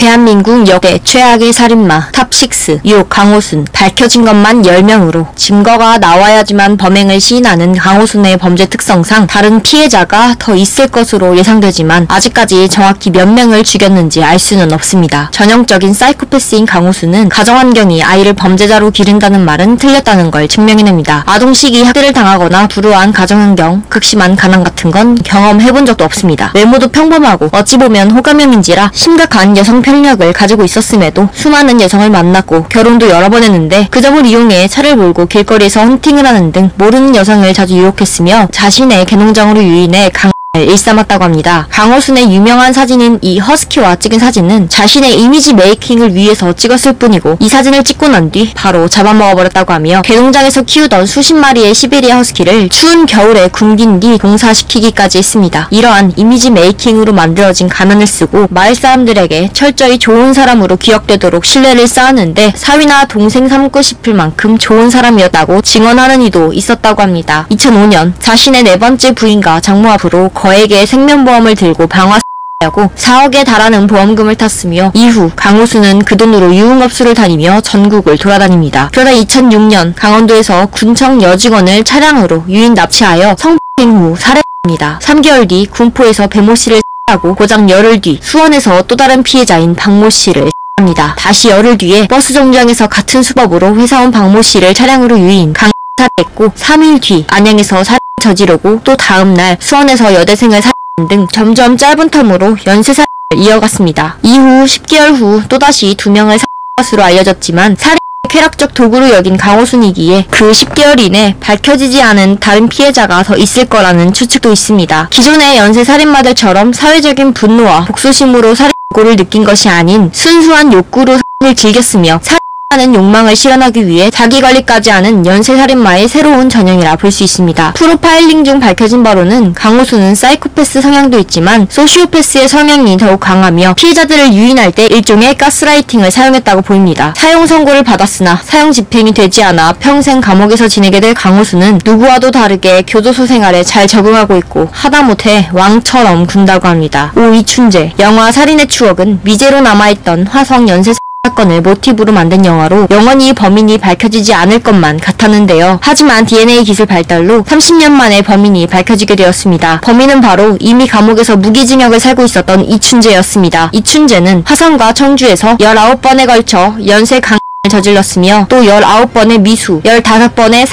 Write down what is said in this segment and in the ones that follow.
대한민국 역대 최악의 살인마 탑6 6 강호순 밝혀진 것만 10명으로 증거가 나와야지만 범행을 시인하는 강호순의 범죄 특성상 다른 피해자가 더 있을 것으로 예상되지만 아직까지 정확히 몇 명을 죽였는지 알 수는 없습니다. 전형적인 사이코패스인 강호순은 가정환경이 아이를 범죄자로 기른다는 말은 틀렸다는 걸 증명해냅니다. 아동 시기 학대를 당하거나 불우한 가정환경, 극심한 가난 같은 건 경험해본 적도 없습니다. 외모도 평범하고 어찌 보면 호감형인지라 심각한 여성 편력을 가지고 있었음에도 수많은 여성을 만났고 결혼도 여러 번 했는데 그 점을 이용해 차를 몰고 길거리에서 헌팅을 하는 등 모르는 여성을 자주 유혹했으며 자신의 개농장으로 유인해 일삼았다고 합니다. 강호순의 유명한 사진인 이 허스키와 찍은 사진은 자신의 이미지 메이킹을 위해서 찍었을 뿐이고 이 사진을 찍고 난 뒤 바로 잡아먹어버렸다고 하며 개농장에서 키우던 수십 마리의 시베리아 허스키를 추운 겨울에 굶긴 뒤 동사시키기까지 했습니다. 이러한 이미지 메이킹으로 만들어진 가면을 쓰고 마을 사람들에게 철저히 좋은 사람으로 기억되도록 신뢰를 쌓았는데 사위나 동생 삼고 싶을 만큼 좋은 사람이었다고 증언하는 이도 있었다고 합니다. 2005년 자신의 네 번째 부인과 장모 앞으로 거액의 생명보험을 들고 방화하고 4억에 달하는 보험금을 탔으며 이후 강호순은 그 돈으로 유흥업소를 다니며 전국을 돌아다닙니다. 그러다 2006년 강원도에서 군청 여직원을 차량으로 유인 납치하여 성폭행 후 살해합니다. 3개월 뒤 군포에서 배모 씨를 하고 고작 열흘 뒤 수원에서 또 다른 피해자인 박모 씨를 합니다. 다시 열흘 뒤에 버스 정류장에서 같은 수법으로 회사원 박모 씨를 차량으로 유인 강사했고 3일 뒤 안양에서 저지르고 또 다음날 수원에서 여대생을 살해한 등 점점 짧은 텀으로 연쇄살인을 이어갔습니다. 이후 10개월 후 또다시 2명을 살해한 것으로 알려졌지만 살인의 쾌락적 도구로 여긴 강호순이기에 그 10개월 이내 밝혀지지 않은 다른 피해자가 더 있을 거라는 추측도 있습니다. 기존의 연쇄살인마들처럼 사회적인 분노와 복수심으로 살인 욕구를 느낀 것이 아닌 순수한 욕구로 살인을 즐겼으며 하는 욕망을 실현하기 위해 자기관리까지 하는 연쇄살인마의 새로운 전형이라 볼 수 있습니다. 프로파일링 중 밝혀진 바로는 강호순은 사이코패스 성향도 있지만 소시오패스의 성향이 더욱 강하며 피해자들을 유인할 때 일종의 가스라이팅을 사용했다고 보입니다. 사형 선고를 받았으나 사형 집행이 되지 않아 평생 감옥에서 지내게 될 강호순은 누구와도 다르게 교도소 생활에 잘 적응하고 있고 하다못해 왕처럼 군다고 합니다. 오 이춘재 영화 살인의 추억은 미제로 남아있던 화성 연쇄 사건을 모티브로 만든 영화로 영원히 범인이 밝혀지지 않을 것만 같았는데요. 하지만 DNA 기술 발달로 30년 만에 범인이 밝혀지게 되었습니다. 범인은 바로 이미 감옥에서 무기징역을 살고 있었던 이춘재였습니다. 이춘재는 화성과 청주에서 19번에 걸쳐 연쇄 강간을 저질렀으며 또 19번의 미수, 15번의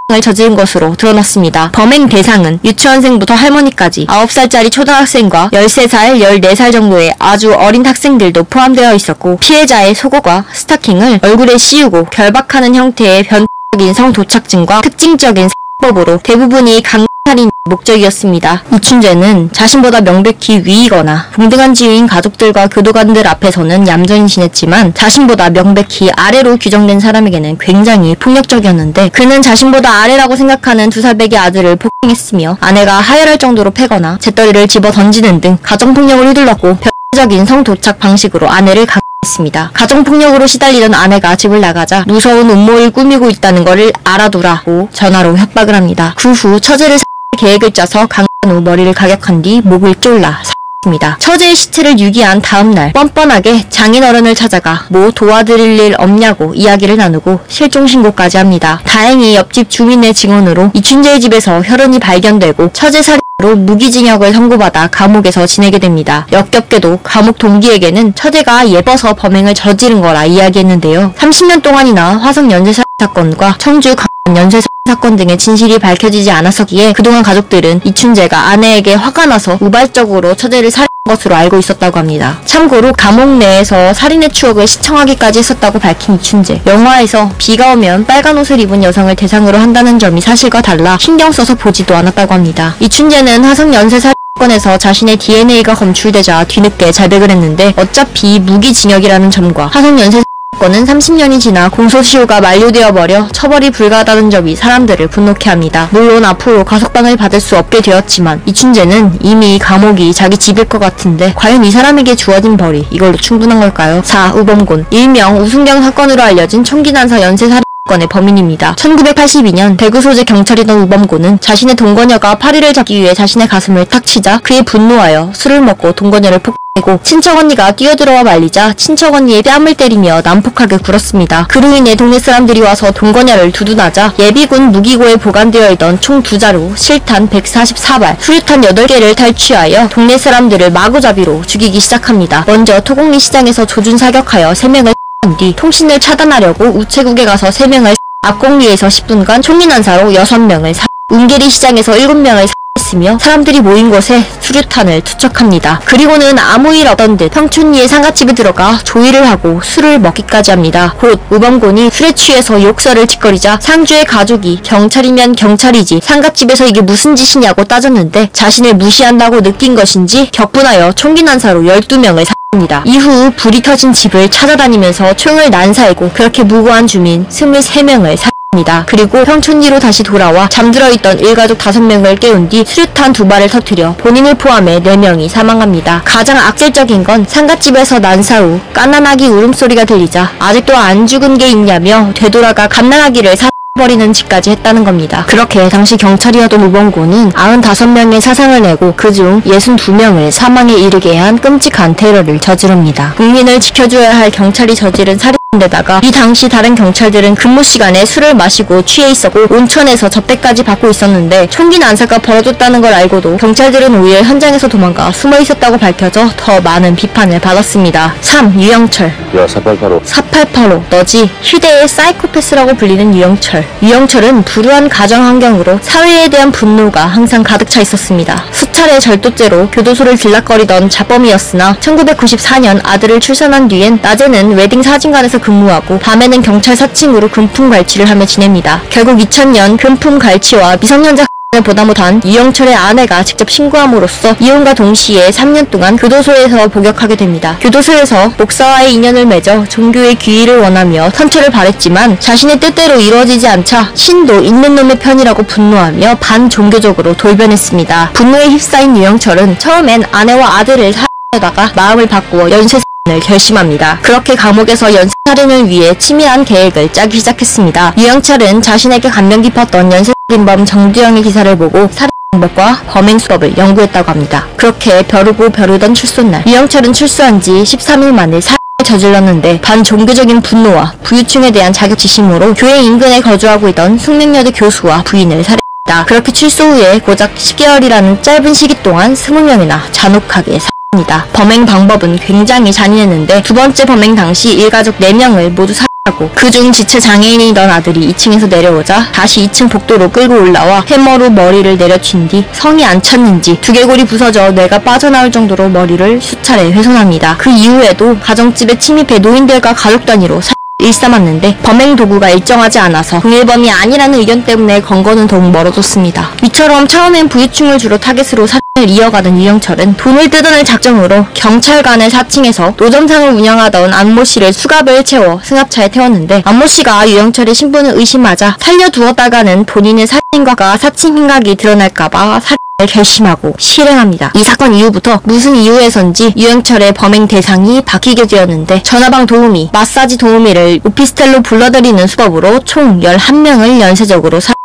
을 저지른 것으로 드러났습니다. 범행 대상은 유치원생부터 할머니까지 9살짜리 초등학생과 13살, 14살 정도의 아주 어린 학생들도 포함되어 있었고 피해자의 속옷과 스타킹을 얼굴에 씌우고 결박하는 형태의 변적인 성도착증과 특징적인 사법으로 대부분이 강살인 목적이었습니다. 이춘재는 자신보다 명백히 위이거나 동등한 지위인 가족들과 교도관들 앞에서는 얌전히 지냈지만 자신보다 명백히 아래로 규정된 사람에게는 굉장히 폭력적이었는데 그는 자신보다 아래라고 생각하는 2살배기 아들을 폭행했으며 아내가 하혈할 정도로 패거나 재떨이를 집어 던지는 등 가정폭력을 휘둘렀고 변적인 성도착 방식으로 아내를 강간했습니다. 가정폭력으로 시달리던 아내가 집을 나가자 무서운 음모를 꾸미고 있다는 것을 알아두라고 전화로 협박을 합니다. 그 후 처제를 계획을 짜서 강간 후 머리를 가격한 뒤 목을 졸라 습니다. 처제의 시체를 유기한 다음날 뻔뻔하게 장인어른을 찾아가 뭐 도와드릴 일 없냐고 이야기를 나누고 실종신고까지 합니다. 다행히 옆집 주민의 증언으로 이춘재의 집에서 혈흔이 발견되고 처제 살인으로 무기징역을 선고받아 감옥에서 지내게 됩니다. 역겹게도 감옥 동기에게는 처제가 예뻐서 범행을 저지른 거라 이야기했는데요. 30년 동안이나 화성 연쇄살인 사건과 청주 연쇄 사건 등의 진실이 밝혀지지 않았었기에 그동안 가족들은 이춘재가 아내에게 화가 나서 우발적으로 처제를 살해한 것으로 알고 있었다고 합니다. 참고로 감옥 내에서 살인의 추억을 시청하기까지 했었다고 밝힌 이춘재. 영화에서 비가 오면 빨간 옷을 입은 여성을 대상으로 한다는 점이 사실과 달라 신경 써서 보지도 않았다고 합니다. 이춘재는 화성 연쇄 사건에서 자신의 DNA가 검출되자 뒤늦게 자백을 했는데 어차피 무기징역이라는 점과 화성 연쇄 사건은 30년이 지나 공소시효가 만료되어 버려 처벌이 불가하다는 점이 사람들을 분노케 합니다. 물론 앞으로 가석방을 받을 수 없게 되었지만 이춘재는 이미 감옥이 자기 집일 것 같은데 과연 이 사람에게 주어진 벌이 이걸로 충분한 걸까요? 4. 우범곤 일명 우승경 사건으로 알려진 총기난사 연쇄살인 건의 범인입니다. 1982년 대구 소재 경찰이던 우범고는 자신의 동거녀가 파리를 잡기 위해 자신의 가슴을 탁 치자 그에 분노하여 술을 먹고 동거녀를 폭행하고 친척언니가 뛰어들어와 말리자 친척언니의 뺨을 때리며 난폭하게 굴었습니다. 그로 인해 동네 사람들이 와서 동거녀를 두둔하자 예비군 무기고에 보관되어 있던 총 2자루, 실탄 144발, 수류탄 8개를 탈취하여 동네 사람들을 마구잡이로 죽이기 시작합니다. 먼저 토곡리 시장에서 조준 사격하여 3명을 뒤 통신을 차단하려고 우체국에 가서 3명을 앞공리에서 10분간 총기 난사로 6명을 운계리 시장에서 7명을 했으며 사람들이 모인 곳에 수류탄을 투척합니다. 그리고는 아무 일 없던 듯 평촌리의 상갓집에 들어가 조의를 하고 술을 먹기까지 합니다. 곧 우범군이 술에 취해서 욕설을 짓거리자 상주의 가족이 경찰이면 경찰이지 상갓집에서 이게 무슨 짓이냐고 따졌는데 자신을 무시한다고 느낀 것인지 격분하여 총기 난사로 12명을 입니다. 이후 불이 켜진 집을 찾아다니면서 총을 난사하고 그렇게 무고한 주민 23명을 살해합니다. 그리고 평촌리로 다시 돌아와 잠들어 있던 일가족 5명을 깨운 뒤 수류탄 2발을 터뜨려 본인을 포함해 4명이 사망합니다. 가장 악질적인 건 상갓집에서 난사 후 깐난아기 울음소리가 들리자 아직도 안 죽은 게 있냐며 되돌아가 갓난아기를 버리는 짓까지 했다는 겁니다. 그렇게 당시 경찰이었던 우범고는 95명의 사상을 내고 그중 62명을 사망에 이르게 한 끔찍한 테러를 저지릅니다. 국민을 지켜줘야 할 경찰이 저지른 살인데다가 이 당시 다른 경찰들은 근무 시간에 술을 마시고 취해 있었고 온천에서 접대까지 받고 있었는데 총기 난사가 벌어졌다는 걸 알고도 경찰들은 오히려 현장에서 도망가 숨어 있었다고 밝혀져 더 많은 비판을 받았습니다. 3. 유영철. 야, 4885. 4885 너지. 휴대의 사이코패스라고 불리는 유영철. 유영철은 불우한 가정 환경으로 사회에 대한 분노가 항상 가득 차 있었습니다. 수차례 절도죄로 교도소를 들락거리던 자범이었으나 1994년 아들을 출산한 뒤엔 낮에는 웨딩 사진관에서 근무하고 밤에는 경찰 사칭으로 금품 갈취를 하며 지냅니다. 결국 2000년 금품 갈취와 미성년자 을 보다 못한 유영철의 아내가 직접 신고함으로써 이혼과 동시에 3년 동안 교도소에서 복역하게 됩니다. 교도소에서 목사와의 인연을 맺어 종교의 귀의를 원하며 선처를 바랬지만 자신의 뜻대로 이루어지지 않자 신도 있는 놈의 편이라고 분노하며 반종교적으로 돌변했습니다. 분노에 휩싸인 유영철은 처음엔 아내와 아들을 살해하다가 마음을 바꾸어 연쇄살인을 결심합니다. 그렇게 감옥에서 연쇄살인을 위해 치밀한 계획을 짜기 시작했습니다. 유영철은 자신에게 감명 깊었던 연쇄살인범 정두영의 기사를 보고 살인 방법과 범행 수법을 연구했다고 합니다. 그렇게 벼르고 벼르던 출소날 유영철은 출소한 지 13일 만에 살인을 저질렀는데 반종교적인 분노와 부유층에 대한 자격지심으로 교회 인근에 거주하고 있던 숙명여대 교수와 부인을 살해했다. 그렇게 출소 후에 고작 10개월이라는 짧은 시기 동안 20명이나 잔혹하게 살해합니다. 범행 방법은 굉장히 잔인했는데 두 번째 범행 당시 일가족 4명을 모두 살해하고 그중 지체 장애인이던 아들이 2층에서 내려오자 다시 2층 복도로 끌고 올라와 해머로 머리를 내려친 뒤 성이 안 찼는지 두개골이 부서져 뇌가 빠져나올 정도로 머리를 수차례 훼손합니다. 그 이후에도 가정집에 침입해 노인들과 가족 단위로 일삼았는데 범행 도구가 일정하지 않아서 동일범이 아니라는 의견 때문에 검거는 더욱 멀어졌습니다. 이처럼 처음엔 부유층을 주로 타겟으로 살인을 이어가던 유영철은 돈을 뜯어낼 작정으로 경찰관을 사칭해서 노점상을 운영하던 안모 씨를 수갑을 채워 승합차에 태웠는데 안모 씨가 유영철의 신분을 의심하자 살려두었다가는 본인의 살인과가 사칭 행각이 드러날까봐 결심하고 실행합니다. 이 사건 이후부터 무슨 이유에선지 유영철의 범행 대상이 바뀌게 되었는데 전화방 도우미, 마사지 도우미를 오피스텔로 불러들이는 수법으로 총 11명을 연쇄적으로 살해합니다.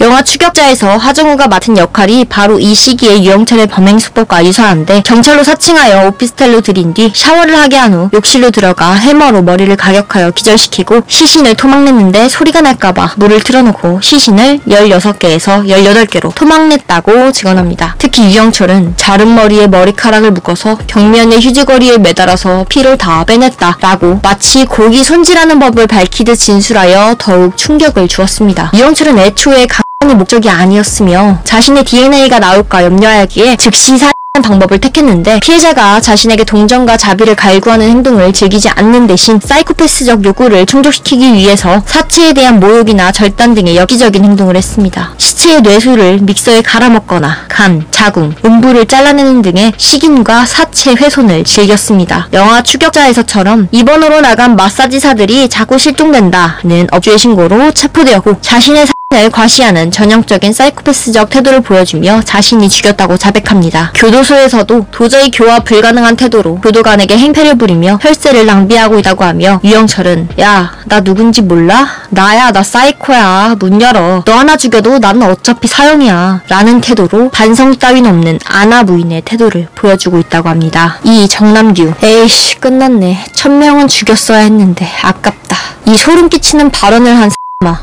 영화 추격자에서 하정우가 맡은 역할이 바로 이 시기에 유영철의 범행 수법과 유사한데 경찰로 사칭하여 오피스텔로 들인 뒤 샤워를 하게 한 후 욕실로 들어가 해머로 머리를 가격하여 기절시키고 시신을 토막냈는데 소리가 날까봐 물을 틀어놓고 시신을 16개에서 18개로 토막냈다고 증언합니다. 특히 유영철은 자른 머리에 머리카락을 묶어서 경면의 휴지거리에 매달아서 피를 다 빼냈다 라고 마치 고기 손질하는 법을 밝히듯 진술하여 더욱 충격을 주었습니다. 유영철은 애초에 강간이 목적이 아니었으며 자신의 DNA가 나올까 염려하기에 즉시 살인하는 방법을 택했는데 피해자가 자신에게 동정과 자비를 갈구하는 행동을 즐기지 않는 대신 사이코패스적 욕구를 충족시키기 위해서 사체에 대한 모욕이나 절단 등의 엽기적인 행동을 했습니다. 시체의 뇌수를 믹서에 갈아먹거나 간, 자궁, 음부를 잘라내는 등의 식인과 사체 훼손을 즐겼습니다. 영화 추격자에서처럼 입원으로 나간 마사지사들이 자꾸 실종된다는 업주의 신고로 체포되었고 자신의 을 과시하는 전형적인 사이코패스적 태도를 보여주며 자신이 죽였다고 자백합니다. 교도소에서도 도저히 교화 불가능한 태도로 교도관에게 행패를 부리며 혈세를 낭비하고 있다고 하며 유영철은 야, 나 누군지 몰라? 나야, 나 사이코야. 문 열어. 너 하나 죽여도 나는 어차피 사형이야. 라는 태도로 반성 따윈 없는 아나 부인의 태도를 보여주고 있다고 합니다. 이 정남규, 에이씨 끝났네. 1000명은 죽였어야 했는데 아깝다. 이 소름 끼치는 발언을 한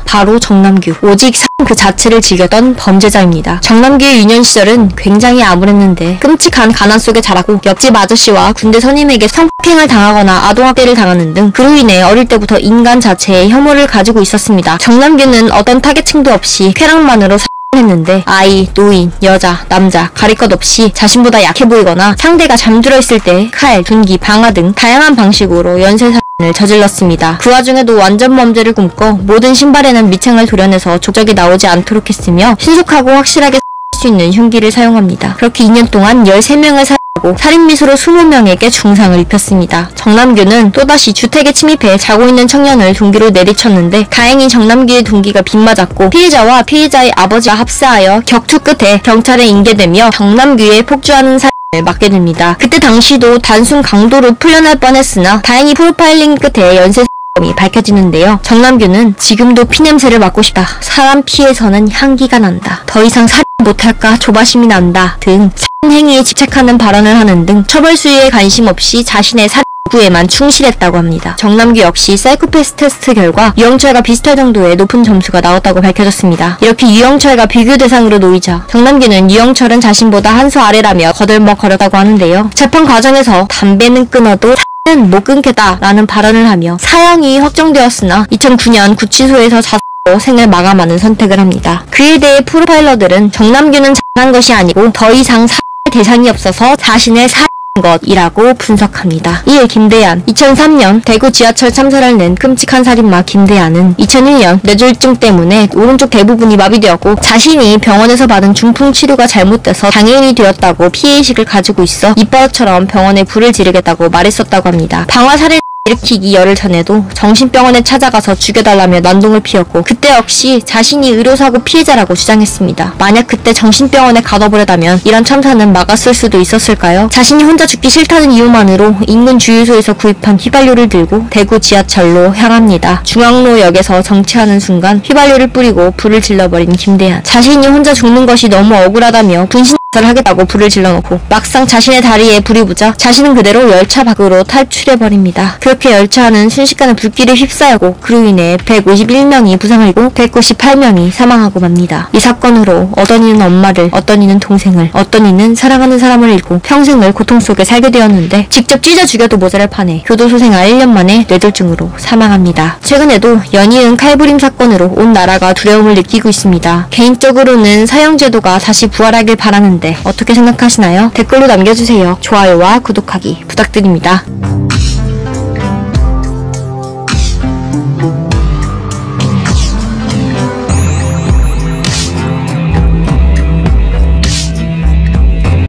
바로 정남규, 오직 그 자체를 즐겼던 범죄자입니다. 정남규의 유년 시절은 굉장히 암울했는데 끔찍한 가난 속에 자라고 옆집 아저씨와 군대 선임에게 성폭행을 당하거나 아동학대를 당하는 등 그로 인해 어릴 때부터 인간 자체에 혐오를 가지고 있었습니다. 정남규는 어떤 타겟층도 없이 쾌락만으로 했는데 아이, 노인, 여자, 남자 가릴 것 없이 자신보다 약해 보이거나 상대가 잠들어 있을 때 칼, 둔기, 방화 등 다양한 방식으로 연쇄살인을 저질렀습니다. 그 와중에도 완전 범죄를 꿈꿔 모든 신발에는 미창을 도려내서 족적이 나오지 않도록 했으며 신속하고 확실하게 할 수 있는 흉기를 사용합니다. 그렇게 2년 동안 13명을 살해하고 살인미수로 20명에게 중상을 입혔습니다. 정남규는 또다시 주택에 침입해 자고 있는 청년을 둔기로 내리쳤는데 다행히 정남규의 둔기가 빗맞았고 피해자와 피해자의 아버지와 합세하여 격투 끝에 경찰에 인계되며 정남규의 폭주하는 살인을 막게 됩니다. 그때 당시도 단순 강도로 풀려날 뻔했으나 다행히 프로파일링 끝에 연쇄 이 밝혀지는데요. 정남규는 지금도 피냄새를 맡고 싶다. 사람 피에서는 향기가 난다. 더 이상 살인 못할까 조바심이 난다. 등 살인행위에 집착하는 발언을 하는 등 처벌 수위에 관심 없이 자신의 살인 구에만 충실했다고 합니다. 정남규 역시 사이코패스 테스트 결과 유영철과 비슷할 정도의 높은 점수가 나왔다고 밝혀졌습니다. 이렇게 유영철과 비교 대상으로 놓이자 정남규는 유영철은 자신보다 한 수 아래라며 거들먹거렸다고 하는데요. 재판 과정에서 담배는 끊어도 는 못 끊겠다 라는 발언을 하며 사형이 확정되었으나 2009년 구치소에서 자수로 생을 마감하는 선택을 합니다. 그에 대해 프로파일러들은 정남규는 잘한 것이 아니고 더 이상 살인 대상이 없어서 자신을 살인 것이라고 분석합니다. 1. 김대한 2003년 대구 지하철 참사를 낸 끔찍한 살인마 김대한은 2001년 뇌졸중 때문에 오른쪽 대부분이 마비되었고 자신이 병원에서 받은 중풍 치료가 잘못돼서 장애인이 되었다고 피해의식을 가지고 있어 입버릇처럼 병원에 불을 지르겠다고 말했었다고 합니다. 방화살인 일으키기 열흘 전에도 정신병원에 찾아가서 죽여달라며 난동을 피웠고 그때 역시 자신이 의료사고 피해자라고 주장했습니다. 만약 그때 정신병원에 가둬버렸다면 이런 참사는 막았을 수도 있었을까요? 자신이 혼자 죽기 싫다는 이유만으로 인근 주유소에서 구입한 휘발유를 들고 대구 지하철로 향합니다. 중앙로역에서 정체하는 순간 휘발유를 뿌리고 불을 질러버린 김대한. 자신이 혼자 죽는 것이 너무 억울하다며 분신 하겠다고 불을 질러놓고 막상 자신의 다리에 불이 붙자 자신은 그대로 열차 밖으로 탈출해버립니다. 그렇게 열차는 순식간에 불길에 휩싸이고 그로 인해 151명이 부상을 입고 198명이 사망하고 맙니다. 이 사건으로 어떤 이는 엄마를, 어떤 이는 동생을, 어떤 이는 사랑하는 사람을 잃고 평생을 고통 속에 살게 되었는데 직접 찢어 죽여도 모자랄 판에 교도소 생활 1년 만에 뇌졸중으로 사망합니다. 최근에도 연이은 칼부림 사건으로 온 나라가 두려움을 느끼고 있습니다. 개인적으로는 사형제도가 다시 부활하길 바라는데 어떻게 생각하시나요? 댓글로 남겨주세요. 좋아요와 구독하기 부탁드립니다.